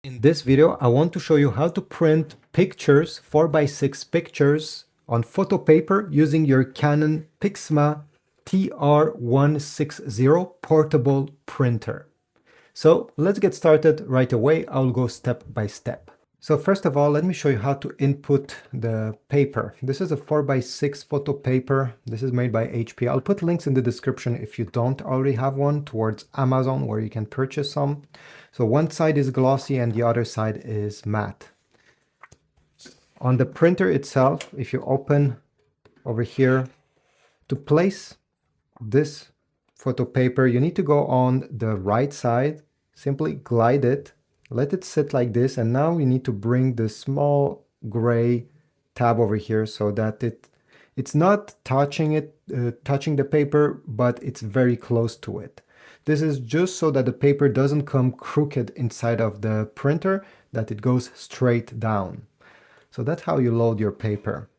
In this video, I want to show you how to print pictures, 4x6 pictures on photo paper using your Canon PIXMA TR160 portable printer. So let's get started right away. I'll go step by step. So first of all, let me show you how to input the paper. This is a 4x6 photo paper. This is made by HP. I'll put links in the description if you don't already have one towards Amazon where you can purchase some. So one side is glossy and the other side is matte. On the printer itself, if you open over here, to place this photo paper, you need to go on the right side, simply glide it, let it sit like this, and now we need to bring the small gray tab over here so that it's not touching the paper, but it's very close to it. This is just so that the paper doesn't come crooked inside of the printer, that it goes straight down. So that's how you load your paper.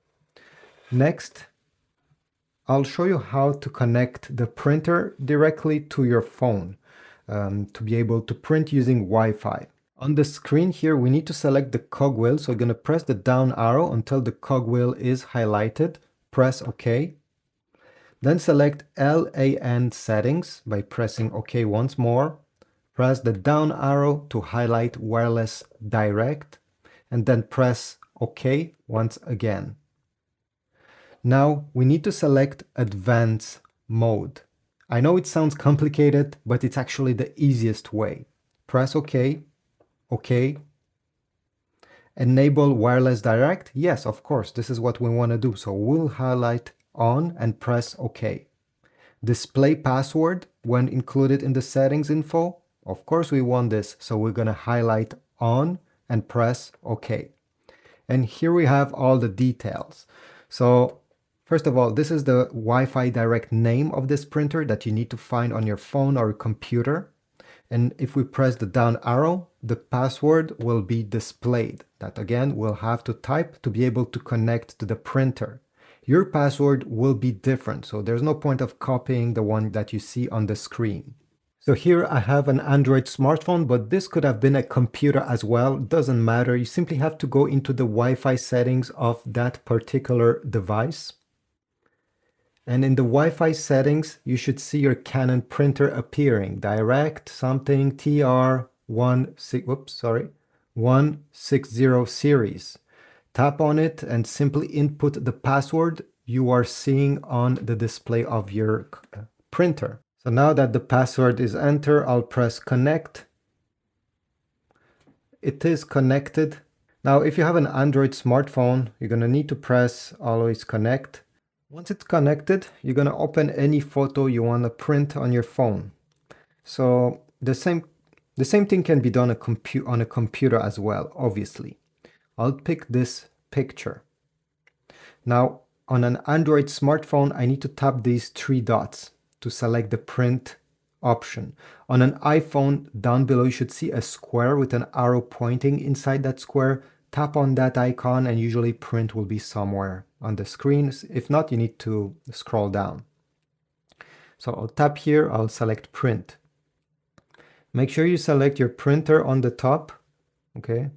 Next, I'll show you how to connect the printer directly to your phone to be able to print using Wi-Fi. On the screen here, we need to select the cogwheel. So I'm going to press the down arrow until the cogwheel is highlighted. Press OK. Then select LAN settings by pressing OK once more. Press the down arrow to highlight wireless direct, and then press OK once again. Now we need to select advanced mode. I know it sounds complicated, but it's actually the easiest way. Press OK, OK. Enable wireless direct. Yes, of course, this is what we want to do. So we'll highlight on and press OK. Display password when included in the settings info. Of course we want this, so we're going to highlight on and press OK. And here we have all the details. So first of all, this is the Wi-Fi direct name of this printer that you need to find on your phone or computer. And if we press the down arrow, the password will be displayed. That again, we'll have to type to be able to connect to the printer. Your password will be different, so there's no point of copying the one that you see on the screen. So here I have an Android smartphone, but this could have been a computer as well. Doesn't matter. You simply have to go into the Wi-Fi settings of that particular device. And in the Wi-Fi settings, you should see your Canon printer appearing. Direct something TR160 series. Tap on it and simply input the password you are seeing on the display of your printer. So now that the password is entered, I'll press connect. It is connected. Now, if you have an Android smartphone, you're going to need to press always connect. Once it's connected, you're going to open any photo you want to print on your phone. So the same thing can be done on a computer as well, obviously. I'll pick this picture. Now, on an Android smartphone, I need to tap these three dots to select the print option. On an iPhone, down below, you should see a square with an arrow pointing inside that square. Tap on that icon and usually print will be somewhere on the screen. If not, you need to scroll down. So I'll tap here, I'll select print. Make sure you select your printer on the top, okay?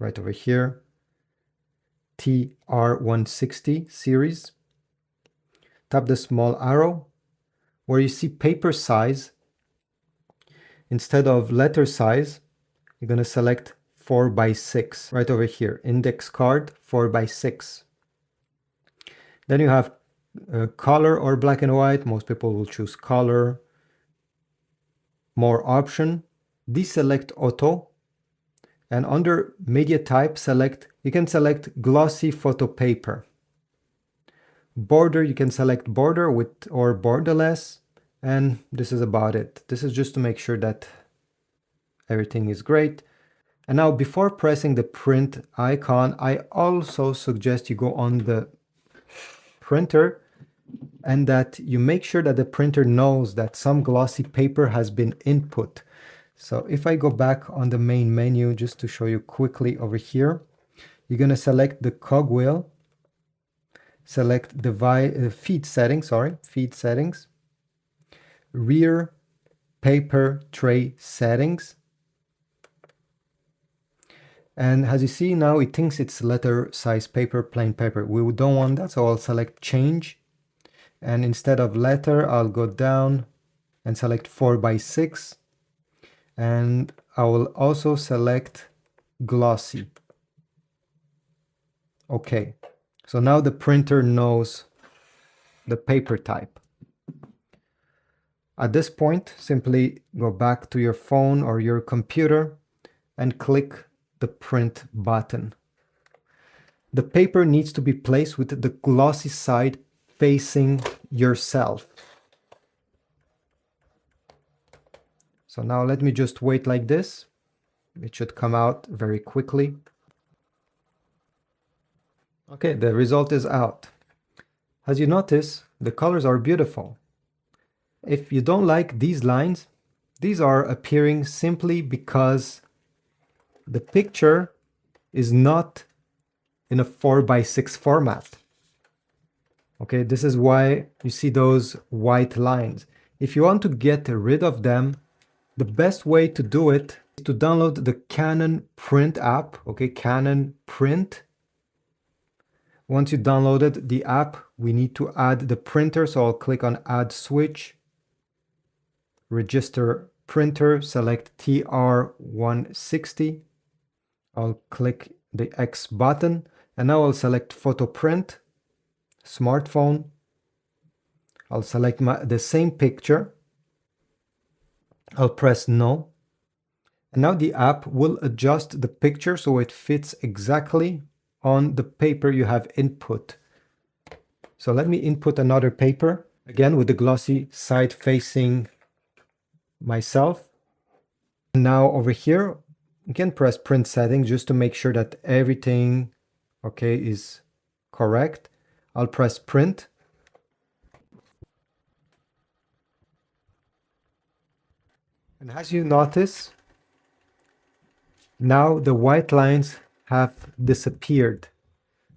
Right over here, TR160 series. Tap the small arrow. Where you see paper size, instead of letter size, you're going to select 4x6 right over here. Index card 4x6. Then you have color or black and white. Most people will choose color. More option, deselect auto. And under media type, you can select glossy photo paper. Border, you can select border with or borderless, and this is about it. This is just to make sure that everything is great. And now before pressing the print icon, I also suggest you go on the printer and that you make sure that the printer knows that some glossy paper has been input. So if I go back on the main menu, just to show you quickly over here, you're going to select the cogwheel. Select the feed settings, rear paper tray settings. And as you see now, it thinks it's letter size paper, plain paper. We don't want that, so I'll select change. And instead of letter, I'll go down and select 4x6. And I will also select glossy. Okay, so now the printer knows the paper type. At this point, simply go back to your phone or your computer and click the print button. The paper needs to be placed with the glossy side facing yourself. So now let me just wait like this. It should come out very quickly. Okay, the result is out. As you notice, the colors are beautiful. If you don't like these lines, these are appearing simply because the picture is not in a 4x6 format. Okay, this is why you see those white lines. If you want to get rid of them, the best way to do it is to download the Canon Print app, okay, Canon Print. Once you downloaded the app, we need to add the printer, so I'll click on Add Switch, Register Printer, select TR160. I'll click the X button, and now I'll select Photo Print, Smartphone. I'll select the same picture. I'll press No. And now the app will adjust the picture so it fits exactly on the paper you have input. So let me input another paper, again with the glossy side facing myself. And now over here, you can press print settings just to make sure that everything, okay, is correct. I'll press print. And as you notice, now the white lines have disappeared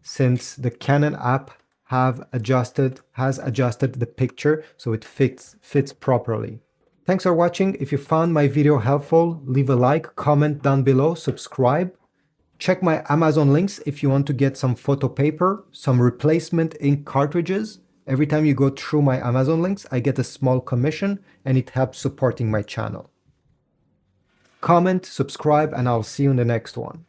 since the Canon app has adjusted the picture so it fits properly. Thanks for watching. If you found my video helpful, leave a like, comment down below, subscribe. Check my Amazon links if you want to get some photo paper, some replacement ink cartridges. Every time you go through my Amazon links, I get a small commission and it helps supporting my channel. Comment, subscribe, and I'll see you in the next one.